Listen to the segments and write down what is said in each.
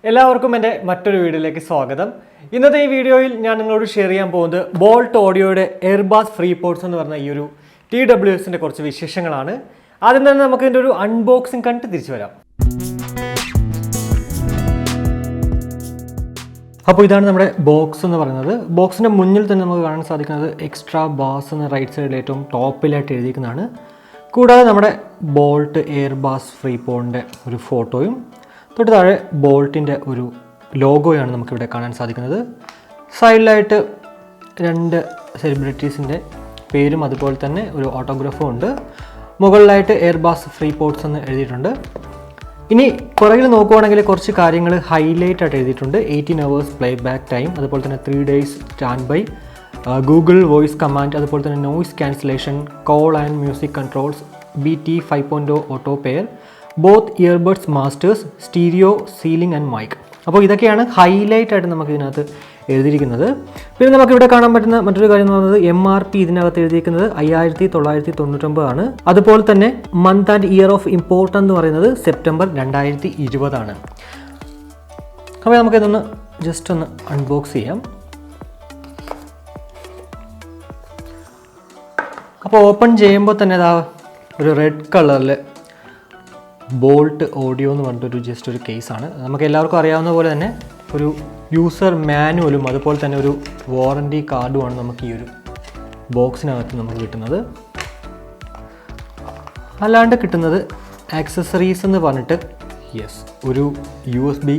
എല്ലാവർക്കും എൻ്റെ മറ്റൊരു വീഡിയോയിലേക്ക് സ്വാഗതം. ഇന്നത്തെ ഈ വീഡിയോയിൽ ഞാൻ നിങ്ങളോട് ഷെയർ ചെയ്യാൻ പോകുന്നത് ബോൾട്ട് ഓഡിയോയുടെ എയർബാസ് ഫ്രീപോഡ്സ് എന്ന് പറഞ്ഞ ഈ ഒരു TWSൻ്റെ കുറച്ച് വിശേഷങ്ങളാണ്. ആദ്യം തന്നെ നമുക്ക് ഇതിൻ്റെ ഒരു അൺബോക്സിങ് കണ്ടിട്ട് തിരിച്ചു വരാം. അപ്പോൾ ഇതാണ് നമ്മുടെ ബോക്സ് എന്ന് പറയുന്നത്. ബോക്സിൻ്റെ മുന്നിൽ തന്നെ നമുക്ക് കാണാൻ സാധിക്കുന്നത് എക്സ്ട്രാ ബാസ് എന്ന റൈറ്റ് സൈഡിൽ ഏറ്റവും ടോപ്പിലായിട്ട് എഴുതിയിരിക്കുന്നതാണ്. കൂടാതെ നമ്മുടെ ബോൾട്ട് എയർബാസ് ഫ്രീപോഡിൻ്റെ ഒരു ഫോട്ടോയും തൊട്ട് താഴെ ബോൾട്ടിൻ്റെ ഒരു ലോഗോയാണ് നമുക്കിവിടെ കാണാൻ സാധിക്കുന്നത്. സൈഡിലായിട്ട് രണ്ട് സെലിബ്രിറ്റീസിൻ്റെ പേരും അതുപോലെ തന്നെ ഒരു ഓട്ടോഗ്രാഫും ഉണ്ട്. മുകളിലായിട്ട് എയർബാസ് ഫ്രീപോഡ്സ് എന്ന് എഴുതിയിട്ടുണ്ട്. ഇനി പുറകിൽ നോക്കുവാണെങ്കിൽ കുറച്ച് കാര്യങ്ങൾ ഹൈലൈറ്റ് ആയിട്ട് എഴുതിയിട്ടുണ്ട്. 18 hours പ്ലേ ബാക്ക് ടൈം, അതുപോലെ തന്നെ 3 days standby, Google voice command, അതുപോലെ തന്നെ noise cancellation, call and music controls, BT 5.0 auto pair, both earbuds masters, stereo, sealing and mic. അപ്പോൾ ഇതൊക്കെയാണ് ഹൈലൈറ്റ് ആയിട്ട് നമുക്ക് ഇതിനകത്ത് എഴുതിയിരിക്കുന്നത്. പിന്നെ നമുക്കിവിടെ കാണാൻ പറ്റുന്ന മറ്റൊരു കാര്യം എന്ന് പറയുന്നത് MRP ഇതിനകത്ത് എഴുതിയിരിക്കുന്നത് 5999 ആണ്. അതുപോലെ തന്നെ month and year of import എന്ന് പറയുന്നത് സെപ്റ്റംബർ 2020 ആണ്. അപ്പോൾ നമുക്കിതൊന്ന് ജസ്റ്റ് ഒന്ന് അൺബോക്സ് ചെയ്യാം. അപ്പോൾ ഓപ്പൺ ചെയ്യുമ്പോൾ തന്നെ ഇതാ ഒരു റെഡ് കളറിൽ ബോൾട്ട് ഓഡിയോ എന്ന് പറഞ്ഞിട്ടൊരു ജസ്റ്റ് ഒരു കേസാണ്. നമുക്ക് എല്ലാവർക്കും അറിയാവുന്ന പോലെ തന്നെ ഒരു യൂസർ മാനുവലും അതുപോലെ തന്നെ ഒരു വാറൻറ്റി കാർഡുമാണ് നമുക്ക് ഈ ഒരു ബോക്സിനകത്ത് നമുക്ക് കിട്ടുന്നത്. അല്ലാണ്ട് കിട്ടുന്നത് ആക്സസറീസ് എന്ന് പറഞ്ഞിട്ട് ഒരു USB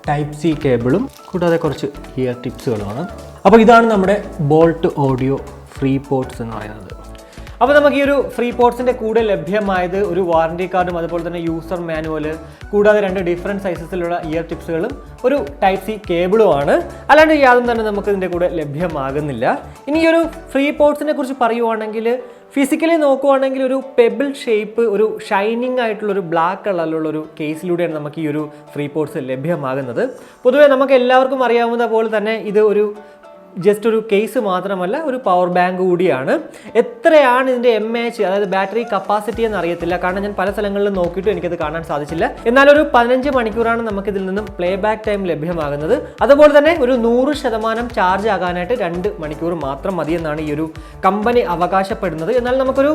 Type-C കേബിളും കൂടാതെ കുറച്ച് ഇയർ ടിപ്സുകളുമാണ്. അപ്പോൾ ഇതാണ് നമ്മുടെ ബോൾട്ട് ഓഡിയോ ഫ്രീപോഡ്സ് എന്ന് പറയുന്നത്. അപ്പോൾ നമുക്ക് ഈ ഒരു ഫ്രീപോഡ്സിൻ്റെ കൂടെ ലഭ്യമായത് ഒരു വാറൻറ്റി കാർഡും അതുപോലെ തന്നെ യൂസർ മാനുവൽ, കൂടാതെ 2 ഡിഫറെൻറ്റ് സൈസസിലുള്ള ഇയർ ടിപ്സുകളും ഒരു Type-C കേബിളുമാണ്. അല്ലാണ്ട് യാതൊന്നും തന്നെ നമുക്ക് ഇതിൻ്റെ കൂടെ ലഭ്യമാകുന്നില്ല. ഇനി ഈ ഒരു ഫ്രീപോഡ്സിനെ കുറിച്ച് പറയുവാണെങ്കിൽ ഫിസിക്കലി നോക്കുവാണെങ്കിൽ ഒരു പെബിൾ ഷേപ്പ്, ഒരു ഷൈനിങ് ആയിട്ടുള്ളൊരു ബ്ലാക്ക് കളറിലുള്ളൊരു കേസിലൂടെയാണ് നമുക്ക് ഈ ഒരു ഫ്രീപോഡ്സ് ലഭ്യമാകുന്നത്. പൊതുവേ നമുക്ക് എല്ലാവർക്കും അറിയാവുന്ന പോലെ തന്നെ ഇത് ഒരു ജസ്റ്റ് ഒരു കേസ് മാത്രമല്ല, ഒരു പവർ ബാങ്ക് കൂടിയാണ്. എത്രയാണ് ഇതിൻ്റെ MAH അതായത് ബാറ്ററി കപ്പാസിറ്റി എന്ന് അറിയത്തില്ല, കാരണം ഞാൻ പല സ്ഥലങ്ങളിലും നോക്കിയിട്ടും എനിക്കത് കാണാൻ സാധിച്ചില്ല. എന്നാൽ ഒരു 15 മണിക്കൂറാണ് നമുക്കിതിൽ നിന്നും പ്ലേ ബാക്ക് ടൈം ലഭ്യമാകുന്നത്. അതുപോലെ തന്നെ ഒരു 100% ചാർജ് ആകാനായിട്ട് 2 മണിക്കൂർ മാത്രം മതിയെന്നാണ് ഈ ഒരു കമ്പനി അവകാശപ്പെടുന്നത്. എന്നാൽ നമുക്കൊരു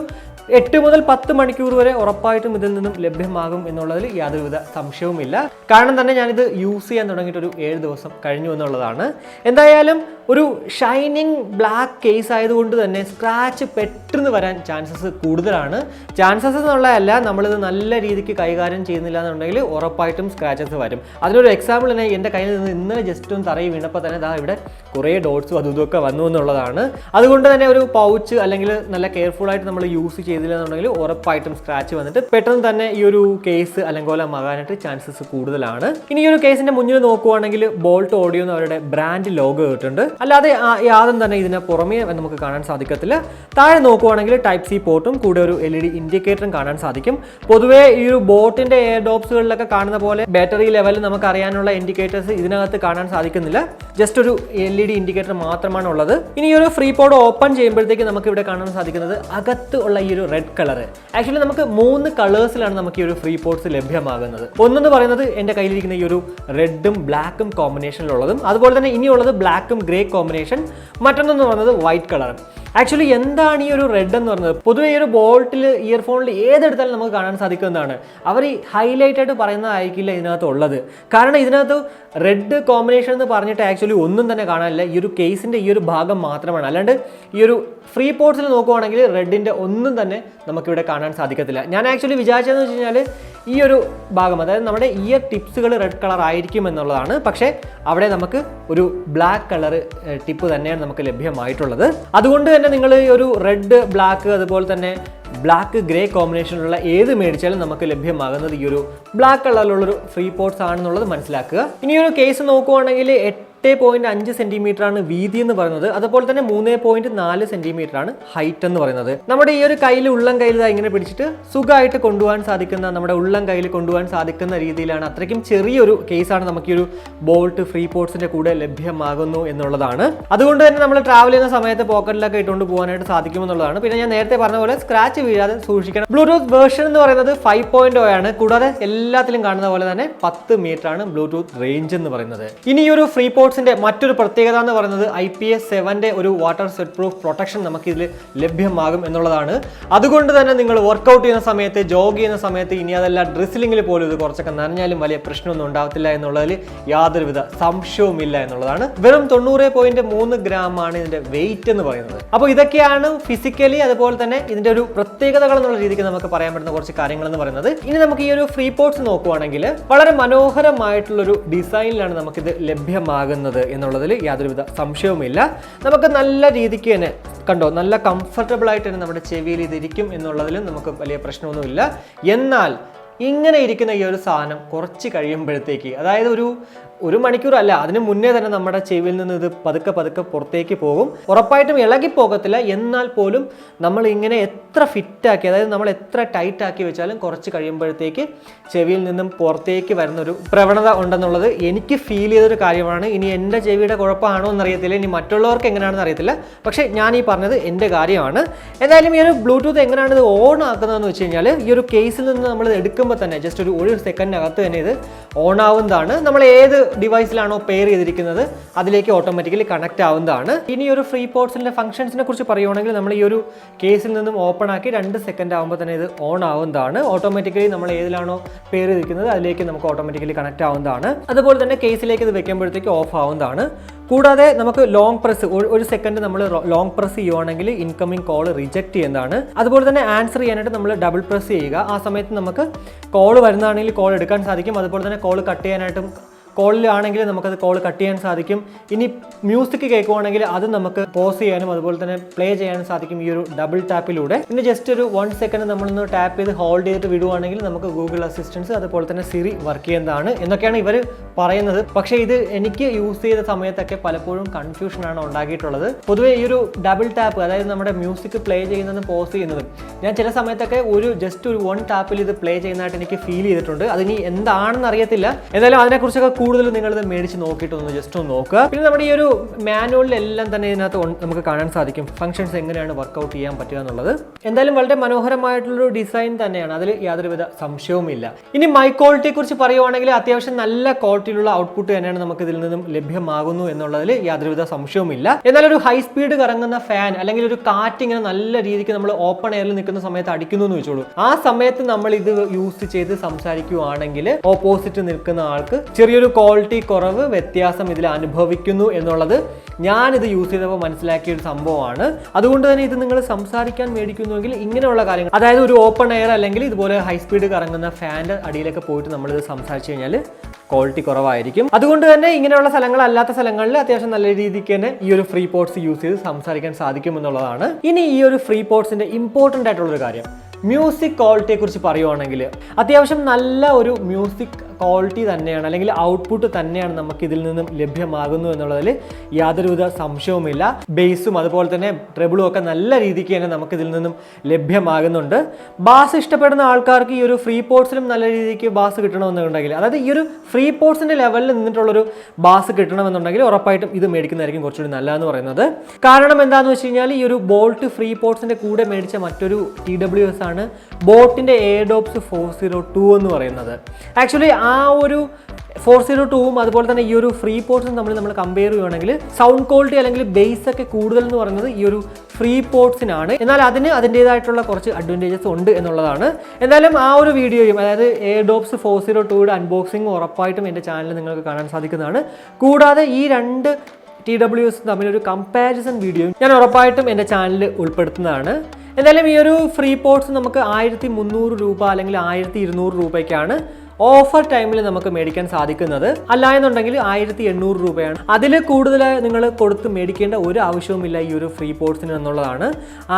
8 മുതൽ 10 മണിക്കൂർ വരെ ഉറപ്പായിട്ടും ഇതിൽ നിന്നും ലഭ്യമാകും എന്നുള്ളതിൽ യാതൊരുവിധ സംശയവുമില്ല. കാരണം തന്നെ ഞാനിത് യൂസ് ചെയ്യാൻ തുടങ്ങിയിട്ട് ഒരു 7 ദിവസം കഴിഞ്ഞു എന്നുള്ളതാണ്. എന്തായാലും ഒരു ഷൈനിങ് ബ്ലാക്ക് കേസ് ആയതുകൊണ്ട് തന്നെ സ്ക്രാച്ച് പെട്ടെന്ന് വരാൻ ചാൻസസ് കൂടുതലാണ്. ചാൻസസ് എന്നുള്ളതല്ല, നമ്മളിത് നല്ല രീതിക്ക് കൈകാര്യം ചെയ്യുന്നില്ല എന്നുണ്ടെങ്കിൽ ഉറപ്പായിട്ടും സ്ക്രാച്ചസ് വരും. അതിനൊരു എക്സാമ്പിൾ തന്നെ എൻ്റെ കയ്യിൽ നിന്ന് ഇന്നലെ ജസ്റ്റ് ഒന്ന് തറയിൽ വീണപ്പോൾ തന്നെ ഇവിടെ കുറേ ഡോട്ട്സും അതും ഇതൊക്കെ വന്നു എന്നുള്ളതാണ്. അതുകൊണ്ട് തന്നെ ഒരു പൗച്ച് അല്ലെങ്കിൽ നല്ല കെയർഫുള്ളായിട്ട് നമ്മൾ യൂസ് ചെയ്തില്ല എന്നുണ്ടെങ്കിൽ ഉറപ്പായിട്ടും സ്ക്രാച്ച് വന്നിട്ട് പെട്ടെന്ന് തന്നെ ഈ ഒരു കേസ് അലങ്കോലമാകാനായിട്ട് ചാൻസസ് കൂടുതലാണ്. ഇനി ഈ ഒരു കേസിൻ്റെ മുന്നിൽ നോക്കുവാണെങ്കിൽ ബോൾട്ട് ഓഡിയോ എന്ന് അവരുടെ ബ്രാൻഡ് ലോഗോ ഇട്ടുണ്ട്. അല്ലാതെ യാതൊന്നും തന്നെ ഇതിന് പുറമേ നമുക്ക് കാണാൻ സാധിക്കത്തില്ല. താഴെ നോക്കുവാണെങ്കിൽ Type-C പോർട്ടും കൂടെ ഒരു LED ഇൻഡിക്കേറ്ററും കാണാൻ സാധിക്കും. പൊതുവേ ഈ ഒരു ബോട്ടിൻ്റെ എയർ ഡോപ്സുകളിലൊക്കെ കാണുന്ന പോലെ ബാറ്ററി ലെവൽ നമുക്ക് അറിയാനുള്ള ഇൻഡിക്കേറ്റേഴ്സ് ഇതിനകത്ത് കാണാൻ സാധിക്കുന്നില്ല. ജസ്റ്റ് ഒരു LED ഇൻഡിക്കേറ്റർ മാത്രമാണ് ഉള്ളത്. ഇനി ഈ ഒരു ഫ്രീപോഡ് ഓപ്പൺ ചെയ്യുമ്പോഴത്തേക്ക് നമുക്ക് ഇവിടെ കാണാൻ സാധിക്കുന്നത് അകത്ത് ഉള്ള ഈ ഒരു റെഡ് കളർ. ആക്ച്വലി നമുക്ക് 3 കളേഴ്സിലാണ് നമുക്ക് ഈ ഒരു ഫ്രീപോഡ്സ് ലഭ്യമാകുന്നത്. ഒന്നെന്ന് പറയുന്നത് എൻ്റെ കയ്യിലിരിക്കുന്ന ഈ ഒരു റെഡും ബ്ലാക്കും കോമ്പിനേഷനിലുള്ളതും, അതുപോലെ തന്നെ ഇനിയുള്ളത് ബ്ലാക്കും ഗ്രേ കോമ്പിനേഷൻ, മറ്റൊന്നെന്ന് പറയുന്നത് വൈറ്റ് കളറും. ആക്ച്വലി എന്താണ് ഈ ഒരു റെഡ് എന്ന് പറയുന്നത്? പൊതുവെ ഈ ഒരു ബോൾട്ടിൽ ഇയർഫോണിൽ ഏതെടുത്താലും നമുക്ക് കാണാൻ സാധിക്കുന്നതാണ്. അവർ ഈ ഹൈലൈറ്റ് ആയിട്ട് പറയുന്നതായിരിക്കില്ല ഇതിനകത്ത് ഉള്ളത്. കാരണം ഇതിനകത്ത് റെഡ് കോമ്പിനേഷൻ എന്ന് പറഞ്ഞിട്ട് ആക്ച്വലി ഒന്നും തന്നെ കാണാനില്ല. ഈ ഒരു കേസിൻ്റെ ഈ ഒരു ഭാഗം മാത്രമാണ്. അല്ലാണ്ട് ഈ ഒരു ഫ്രീപോഡ്സിൽ നോക്കുവാണെങ്കിൽ റെഡിൻ്റെ ഒന്നും തന്നെ നമുക്കിവിടെ കാണാൻ സാധിക്കത്തില്ല. ഞാൻ ആക്ച്വലി വിചാരിച്ചതെന്ന് വെച്ച് കഴിഞ്ഞാൽ ഈ ഒരു ഭാഗം, അതായത് നമ്മുടെ ഇയർ ടിപ്സുകൾ റെഡ് കളർ ആയിരിക്കും എന്നുള്ളതാണ്. പക്ഷേ അവിടെ നമുക്ക് ഒരു ബ്ലാക്ക് കളർ ടിപ്പ് തന്നെയാണ് നമുക്ക് ലഭ്യമായിട്ടുള്ളത്. അതുകൊണ്ട് തന്നെ നിങ്ങൾ ഈ ഒരു റെഡ്, ബ്ലാക്ക്, അതുപോലെ തന്നെ ബ്ലാക്ക് ഗ്രേ കോമ്പിനേഷനിലുള്ള ഏത് മേടിച്ചാലും നമുക്ക് ലഭ്യമാകുന്നത് ഈ ഒരു ബ്ലാക്ക് കളറിലുള്ളൊരു ഫ്രീപോഡ്സ് ആണെന്നുള്ളത് മനസ്സിലാക്കുക. ഇനി ഒരു കേസ് നോക്കുവാണെങ്കിൽ 8 8.5 സെന്റിമീറ്റർ ആണ് വീതി എന്ന് പറയുന്നത്. അതുപോലെ തന്നെ 3.4 സെന്റിമീറ്റർ ആണ് ഹൈറ്റ് എന്ന് പറയുന്നത്. നമ്മുടെ ഈ ഒരു കയ്യിൽ ഉള്ളം കയ്യിൽ ഇങ്ങനെ പിടിച്ചിട്ട് സുഖമായിട്ട് കൊണ്ടുപോകാൻ സാധിക്കുന്ന, നമ്മുടെ ഉള്ളം കയ്യിൽ കൊണ്ടുപോകാൻ സാധിക്കുന്ന രീതിയിലാണ്. അത്രയ്ക്കും ചെറിയൊരു കേസാണ് നമുക്ക് ഈ ഒരു ബോൾട്ട് ഫ്രീപോഡ്സിന്റെ കൂടെ ലഭ്യമാകുന്നു എന്നുള്ളതാണ്. അതുകൊണ്ട് തന്നെ നമ്മൾ ട്രാവൽ ചെയ്യുന്ന സമയത്ത് പോക്കറ്റിലൊക്കെ ഇട്ടുകൊണ്ട് പോകാനായിട്ട് സാധിക്കുമെന്നുള്ളതാണ്. പിന്നെ ഞാൻ നേരത്തെ പറഞ്ഞ പോലെ സ്ക്രാച്ച് വീഴാതെ സൂക്ഷിക്കണം. ബ്ലൂടൂത്ത് വേർഷൻ എന്ന് പറയുന്നത് 5.0 ആണ്. കൂടാതെ എല്ലാത്തിലും കാണുന്ന പോലെ തന്നെ 10 മീറ്റർ ആണ് ബ്ലൂടൂത്ത് റേഞ്ച് എന്ന് പറയുന്നത്. ഇനി ഈ ഒരു ഫ്രീപോഡ്സിന്റെ മറ്റൊരു പ്രത്യേകത എന്ന് പറയുന്നത് IPS7 ഒരു വാട്ടർ സ്വെറ്റ് പ്രൂഫ് പ്രൊട്ടക്ഷൻ നമുക്ക് ഇതിൽ ലഭ്യമാകും എന്നുള്ളതാണ്. അതുകൊണ്ട് തന്നെ നിങ്ങൾ വർക്കൗട്ട് ചെയ്യുന്ന സമയത്ത്, ജോഗ് ചെയ്യുന്ന സമയത്ത്, ഇനി അതല്ല ഡ്രിസിലിംഗിൽ പോലും ഇത് കുറച്ചൊക്കെ നനഞ്ഞാലും വലിയ പ്രശ്നമൊന്നും ഉണ്ടാകത്തില്ല എന്നുള്ളതിൽ യാതൊരുവിധ സംശയവുമില്ല എന്നുള്ളതാണ്. വെറും 90.3 ഗ്രാം ആണ് ഇതിന്റെ വെയിറ്റ് എന്ന് പറയുന്നത്. അപ്പോൾ ഇതൊക്കെയാണ് ഫിസിക്കലി അതുപോലെ തന്നെ ഇതിന്റെ ഒരു പ്രത്യേകതകൾ എന്നുള്ള രീതിക്ക് നമുക്ക് പറയാൻ പറ്റുന്ന കുറച്ച് കാര്യങ്ങൾ എന്ന് പറയുന്നത്. ഇനി നമുക്ക് ഈ ഒരു ഫ്രീപോഡ്സ് നോക്കുവാണെങ്കിൽ വളരെ മനോഹരമായിട്ടുള്ളൊരു ഡിസൈനിലാണ് നമുക്കിത് ലഭ്യമാകുന്നത് എന്നുള്ളതിൽ യാതൊരുവിധ സംശയവുമില്ല. നമുക്ക് നല്ല രീതിക്ക് തന്നെ കണ്ടോ, നല്ല കംഫർട്ടബിൾ ആയിട്ട് തന്നെ നമ്മുടെ ചെവിയിൽ ഇതിരിക്കും എന്നുള്ളതിലും നമുക്ക് വലിയ പ്രശ്നമൊന്നുമില്ല. എന്നാൽ ഇങ്ങനെ ഇരിക്കുന്ന ഈ ഒരു സാധനം കുറച്ച് കഴിയുമ്പോഴത്തേക്ക്, അതായത് ഒരു മണിക്കൂറല്ല, അതിന് മുന്നേ തന്നെ നമ്മുടെ ചെവിയിൽ നിന്ന് ഇത് പതുക്കെ പതുക്കെ പുറത്തേക്ക് പോകും. ഉറപ്പായിട്ടും ഇളകി പോകത്തില്ല. എന്നാൽ പോലും നമ്മൾ ഇങ്ങനെ എത്ര ഫിറ്റാക്കി, അതായത് നമ്മൾ എത്ര ടൈറ്റ് ആക്കി വെച്ചാലും കുറച്ച് കഴിയുമ്പോഴത്തേക്ക് ചെവിയിൽ നിന്നും പുറത്തേക്ക് വരുന്നൊരു പ്രവണത ഉണ്ടെന്നുള്ളത് എനിക്ക് ഫീൽ ചെയ്തൊരു കാര്യമാണ്. ഇനി എൻ്റെ ചെവിയുടെ കുഴപ്പമാണോ എന്നറിയത്തില്ല, ഇനി മറ്റുള്ളവർക്ക് എങ്ങനെയാണെന്ന് അറിയത്തില്ല. പക്ഷേ ഞാൻ ഈ പറഞ്ഞത് എൻ്റെ കാര്യമാണ്. എന്തായാലും ഈ ഒരു ബ്ലൂടൂത്ത് എങ്ങനെയാണ് ഇത് ഓൺ ആക്കുന്നതെന്ന് വെച്ച് കഴിഞ്ഞാൽ, ഈ ഒരു കേസിൽ നിന്ന് നമ്മൾ എടുക്കുമ്പോൾ തന്നെ ജസ്റ്റ് ഒരു സെക്കൻഡിനകത്ത് തന്നെ ഇത് ഓൺ ആവുന്നതാണ്. നമ്മൾ ഏത് ഡിവൈസിലാണോ പെയർ ചെയ്തിരിക്കുന്നത് അതിലേക്ക് ഓട്ടോമാറ്റിക്കലി കണക്ട് ആവുന്നതാണ്. ഇനി ഒരു ഫ്രീപോഡ്സിന്റെ ഫംഗ്ഷൻസിനെ കുറിച്ച് പറയുവാണെങ്കിൽ, നമ്മൾ ഈ ഒരു കേസിൽ നിന്നും ഓപ്പൺ ആക്കി 2 സെക്കൻഡ് ആകുമ്പോൾ തന്നെ ഇത് ഓൺ ആവുന്നതാണ്. ഓട്ടോമാറ്റിക്കലി നമ്മൾ ഏതിലാണോ പെയർ ചെയ്തിരിക്കുന്നത് അതിലേക്ക് നമുക്ക് ഓട്ടോമാറ്റിക്കലി കണക്ട് ആവുന്നതാണ്. അതുപോലെ തന്നെ കേസിലേക്ക് ഇത് വെക്കുമ്പോഴത്തേക്ക് ഓഫ് ആവുന്നതാണ്. കൂടാതെ നമുക്ക് ലോങ് പ്രസ്, ഒരു സെക്കൻഡ് നമ്മൾ ലോങ് പ്രസ് ചെയ്യുവാണെങ്കിൽ ഇൻകമിംഗ് കോൾ റിജക്ട് ചെയ്യുന്നതാണ്. അതുപോലെ തന്നെ ആൻസർ ചെയ്യാനായിട്ട് നമ്മൾ ഡബിൾ പ്രസ് ചെയ്യുക. ആ സമയത്ത് നമുക്ക് കോൾ വരുന്നതാണെങ്കിൽ കോൾ എടുക്കാൻ സാധിക്കും. അതുപോലെ തന്നെ കോൾ കട്ട് ചെയ്യാനായിട്ടും, കോളിലാണെങ്കിൽ നമുക്കത് കോൾ കട്ട് ചെയ്യാൻ സാധിക്കും. ഇനി മ്യൂസിക് കേൾക്കുവാണെങ്കിൽ അത് നമുക്ക് പോസ് ചെയ്യാനും അതുപോലെ തന്നെ പ്ലേ ചെയ്യാനും സാധിക്കും ഈ ഒരു ഡബിൾ ടാപ്പിലൂടെ. പിന്നെ ജസ്റ്റ് ഒരു 1 സെക്കൻഡ് നമ്മളൊന്ന് ടാപ്പ് ചെയ്ത് ഹോൾഡ് ചെയ്തിട്ട് വിടുവാണെങ്കിൽ നമുക്ക് ഗൂഗിൾ അസിസ്റ്റൻസ് അതുപോലെ തന്നെ സിറി വർക്ക് ചെയ്യുന്നതാണ് എന്നൊക്കെയാണ് ഇവർ പറയുന്നത്. പക്ഷേ ഇത് എനിക്ക് യൂസ് ചെയ്ത സമയത്തൊക്കെ പലപ്പോഴും കൺഫ്യൂഷനാണ് ഉണ്ടാക്കിയിട്ടുള്ളത്. പൊതുവേ ഈ ഒരു ഡബിൾ ടാപ്പ്, അതായത് നമ്മുടെ മ്യൂസിക് പ്ലേ ചെയ്യുന്നതും പോസ് ചെയ്യുന്നതും, ഞാൻ ചില സമയത്തൊക്കെ ജസ്റ്റ് ഒരു 1 ടാപ്പിൽ ഇത് പ്ലേ ചെയ്യുന്നതായിട്ട് എനിക്ക് ഫീൽ ചെയ്തിട്ടുണ്ട്. അതിനി എന്താണെന്ന് അറിയത്തില്ല. എന്തായാലും അതിനെക്കുറിച്ചൊക്കെ കൂടുതൽ നിങ്ങളിത് മേടിച്ച് നോക്കിയിട്ടൊന്ന് ജസ്റ്റ് ഒന്ന് നോക്കുക. പിന്നെ നമ്മുടെ ഈ ഒരു മാനുവലിലെല്ലാം തന്നെ ഇതിനകത്ത് നമുക്ക് കാണാൻ സാധിക്കും ഫംഗ്ഷൻസ് എങ്ങനെയാണ് വർക്കൗട്ട് ചെയ്യാൻ പറ്റുക എന്നുള്ളത്. എന്തായാലും വളരെ മനോഹരമായിട്ടുള്ളൊരു ഡിസൈൻ തന്നെയാണ്, അതിൽ യാതൊരുവിധ സംശയവുമില്ല. ഇനി മൈക്ക് ക്വാളിറ്റിയെ കുറിച്ച് പറയുവാണെങ്കിൽ അത്യാവശ്യം നല്ല ക്വാളിറ്റിയിലുള്ള ഔട്ട്പുട്ട് തന്നെയാണ് നമുക്ക് ഇതിൽ നിന്നും ലഭ്യമാകുന്നു എന്നുള്ളതിൽ യാതൊരുവിധ സംശയവുമില്ല. എന്നാൽ ഒരു ഹൈ സ്പീഡ് കറങ്ങുന്ന ഫാൻ അല്ലെങ്കിൽ ഒരു കാറ്റ് ഇങ്ങനെ നല്ല രീതിക്ക് നമ്മൾ ഓപ്പൺ എയറിൽ നിൽക്കുന്ന സമയത്ത് അടിക്കുന്നു എന്ന് വെച്ചോളൂ. ആ സമയത്ത് നമ്മൾ ഇത് യൂസ് ചെയ്ത് സംസാരിക്കുകയാണെങ്കിൽ ഓപ്പോസിറ്റ് നിൽക്കുന്ന ആൾക്ക് ചെറിയൊരു ക്വാളിറ്റി കുറവ്, വ്യത്യാസം ഇതിൽ അനുഭവിക്കുന്നു എന്നുള്ളത് ഞാനിത് യൂസ് ചെയ്തപ്പോൾ മനസ്സിലാക്കിയ ഒരു സംഭവമാണ്. അതുകൊണ്ട് തന്നെ ഇത് നിങ്ങൾ സംസാരിക്കാൻ മേടിക്കുന്നുവെങ്കിൽ ഇങ്ങനെയുള്ള കാര്യങ്ങൾ, അതായത് ഒരു ഓപ്പൺ എയർ അല്ലെങ്കിൽ ഇതുപോലെ ഹൈ സ്പീഡ് കറങ്ങുന്ന ഫാൻ്റെ അടിയിലൊക്കെ പോയിട്ട് നമ്മളിത് സംസാരിച്ചു കഴിഞ്ഞാൽ ക്വാളിറ്റി കുറവായിരിക്കും. അതുകൊണ്ട് തന്നെ ഇങ്ങനെയുള്ള സ്ഥലങ്ങളല്ലാത്ത സ്ഥലങ്ങളിൽ അത്യാവശ്യം നല്ല രീതിക്ക് തന്നെ ഈ ഒരു ഫ്രീപോഡ്സ് യൂസ് ചെയ്ത് സംസാരിക്കാൻ സാധിക്കും എന്നുള്ളതാണ്. ഇനി ഈ ഒരു ഫ്രീപോഡ്സിന്റെ ഇമ്പോർട്ടൻ്റ് ആയിട്ടുള്ളൊരു കാര്യം, മ്യൂസിക് ക്വാളിറ്റിയെ കുറിച്ച് പറയുവാണെങ്കിൽ അത്യാവശ്യം നല്ല ഒരു മ്യൂസിക് ക്വാളിറ്റി തന്നെയാണ്, അല്ലെങ്കിൽ ഔട്ട്പുട്ട് തന്നെയാണ് നമുക്ക് ഇതിൽ നിന്നും ലഭ്യമാകുന്നു എന്നുള്ളതിൽ യാതൊരുവിധ സംശയവുമില്ല. ബേസും അതുപോലെ തന്നെ ട്രെബിളും ഒക്കെ നല്ല രീതിക്ക് തന്നെ നമുക്ക് ഇതിൽ നിന്നും ലഭ്യമാകുന്നുണ്ട്. ബാസ് ഇഷ്ടപ്പെടുന്ന ആൾക്കാർക്ക് ഈ ഒരു ഫ്രീപോഡ്സിലും നല്ല രീതിക്ക് ബാസ് കിട്ടണമെന്നുണ്ടെങ്കിൽ, അതായത് ഈ ഒരു ഫ്രീപോഡ്സിന്റെ ലെവലിൽ നിന്നിട്ടുള്ളൊരു ബാസ് കിട്ടണമെന്നുണ്ടെങ്കിൽ ഉറപ്പായിട്ടും ഇത് മേടിക്കുന്നതായിരിക്കും കുറച്ചുകൂടി നല്ലതെന്ന് പറയുന്നത്. കാരണം എന്താണെന്ന് വെച്ച് കഴിഞ്ഞാൽ, ഈ ഒരു ബോൾട്ട് ഫ്രീപോഡ്സിന്റെ കൂടെ മേടിച്ച മറ്റൊരു TWS ആണ് ബോട്ടിന്റെ എയർഡോപ്സ് 402 എന്ന് പറയുന്നത്. ആക്ച്വലി ആ ഒരു 402ഉം അതുപോലെ തന്നെ ഈ ഒരു ഫ്രീപോഡ്സും നമ്മൾ കമ്പയർ ചെയ്യുകയാണെങ്കിൽ സൗണ്ട് ക്വാളിറ്റി അല്ലെങ്കിൽ ബേസ് ഒക്കെ കൂടുതൽ എന്ന് പറയുന്നത് ഈ ഒരു ഫ്രീപോഡ്സിനാണ്. എന്നാൽ അതിന് അതിൻ്റെതായിട്ടുള്ള കുറച്ച് അഡ്വാൻറ്റേജസ് ഉണ്ട് എന്നുള്ളതാണ്. എന്തായാലും ആ ഒരു വീഡിയോയും, അതായത് എയർഡോപ്സ് 402യുടെ അൺബോക്സിംഗ് ഉറപ്പായിട്ടും എൻ്റെ ചാനലിൽ നിങ്ങൾക്ക് കാണാൻ സാധിക്കുന്നതാണ്. കൂടാതെ ഈ 2 TWS തമ്മിലൊരു കമ്പാരിസൺ വീഡിയോയും ഞാൻ ഉറപ്പായിട്ടും എൻ്റെ ചാനലിൽ ഉൾപ്പെടുത്തുന്നതാണ്. എന്തായാലും ഈ ഒരു ഫ്രീപോഡ്സ് നമുക്ക് 1300 രൂപ അല്ലെങ്കിൽ 1200 രൂപയ്ക്കാണ് ഓഫർ ടൈമിൽ നമുക്ക് മേടിക്കാൻ സാധിക്കുന്നത്. അല്ല എന്നുണ്ടെങ്കിൽ 1800 രൂപയാണ്. അതിൽ കൂടുതൽ നിങ്ങൾ കൊടുത്ത് മേടിക്കേണ്ട ഒരു ആവശ്യവുമില്ല ഈ ഒരു ഫ്രീപോഡ്സിന് എന്നുള്ളതാണ്.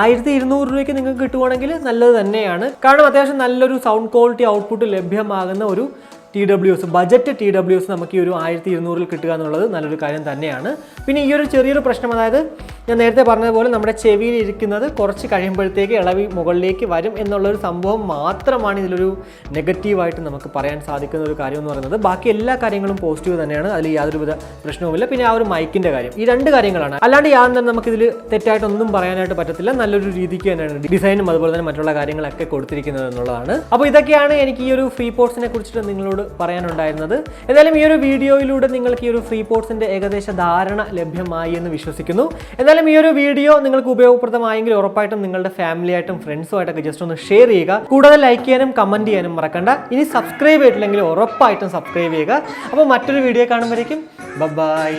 1200 രൂപയ്ക്ക് നിങ്ങൾക്ക് കിട്ടുവാണെങ്കിൽ നല്ലത് തന്നെയാണ്. കാരണം അത്യാവശ്യം നല്ലൊരു സൗണ്ട് ക്വാളിറ്റി ഔട്ട്പുട്ട് ലഭ്യമാകുന്ന ഒരു TWS ബജറ്റ് TWS നമുക്ക് ഈ ഒരു 1200 കിട്ടുക എന്നുള്ളത് നല്ലൊരു കാര്യം തന്നെയാണ്. പിന്നെ ഈ ഒരു ചെറിയൊരു പ്രശ്നം, അതായത് ഞാൻ നേരത്തെ പറഞ്ഞതുപോലെ നമ്മുടെ ചെവിയിൽ ഇരിക്കുന്നത് കുറച്ച് കഴിയുമ്പോഴത്തേക്ക് ഇളവി മുകളിലേക്ക് വരും എന്നുള്ളൊരു സംഭവം മാത്രമാണ് ഇതിലൊരു നെഗറ്റീവായിട്ട് നമുക്ക് പറയാൻ സാധിക്കുന്ന ഒരു കാര്യം എന്ന് പറയുന്നത്. ബാക്കി എല്ലാ കാര്യങ്ങളും പോസിറ്റീവ് തന്നെയാണ്, അതിൽ യാതൊരുവിധ പ്രശ്നവുമില്ല. പിന്നെ ആ ഒരു മൈക്കിൻ്റെ കാര്യം, ഈ 2 കാര്യങ്ങളാണ്. അല്ലാണ്ട് യാതൊന്നും തന്നെ നമുക്കിതിൽ തെറ്റായിട്ടൊന്നും പറയാനായിട്ട് പറ്റത്തില്ല. നല്ലൊരു രീതിക്ക് തന്നെയാണ് ഡിസൈനും അതുപോലെ തന്നെ മറ്റുള്ള കാര്യങ്ങളൊക്കെ കൊടുത്തിരിക്കുന്നത് എന്നുള്ളതാണ്. അപ്പോൾ ഇതൊക്കെയാണ് എനിക്ക് ഈ ഒരു ഫ്രീപോഡ്സിനെ കുറിച്ചിട്ട് നിങ്ങളോട് പറയാനുണ്ടായിരുന്നത്. ഏതായാലും ഈ ഒരു വീഡിയോയിലൂടെ നിങ്ങൾക്ക് ഈ ഒരു ഫ്രീപോഡ്സിൻ്റെ ഏകദേശ ധാരണ ലഭ്യമായി എന്ന് വിശ്വസിക്കുന്നു. എന്തായാലും ഈ ഒരു വീഡിയോ നിങ്ങൾക്ക് ഉപയോഗപ്രദമായെങ്കിൽ ഉറപ്പായിട്ടും നിങ്ങളുടെ ഫാമിലിയായിട്ടും ഫ്രണ്ട്സുമായിട്ടൊക്കെ ജസ്റ്റ് ഒന്ന് ഷെയർ ചെയ്യുക. കൂടാതെ ലൈക്ക് ചെയ്യാനും കമൻറ്റ് ചെയ്യാനും മറക്കണ്ട. ഇനി സബ്സ്ക്രൈബ് ചെയ്തിട്ടില്ലെങ്കിൽ ഉറപ്പായിട്ടും സബ്സ്ക്രൈബ് ചെയ്യുക. അപ്പോൾ മറ്റൊരു വീഡിയോ കാണുമ്പോഴേക്കും ബൈ.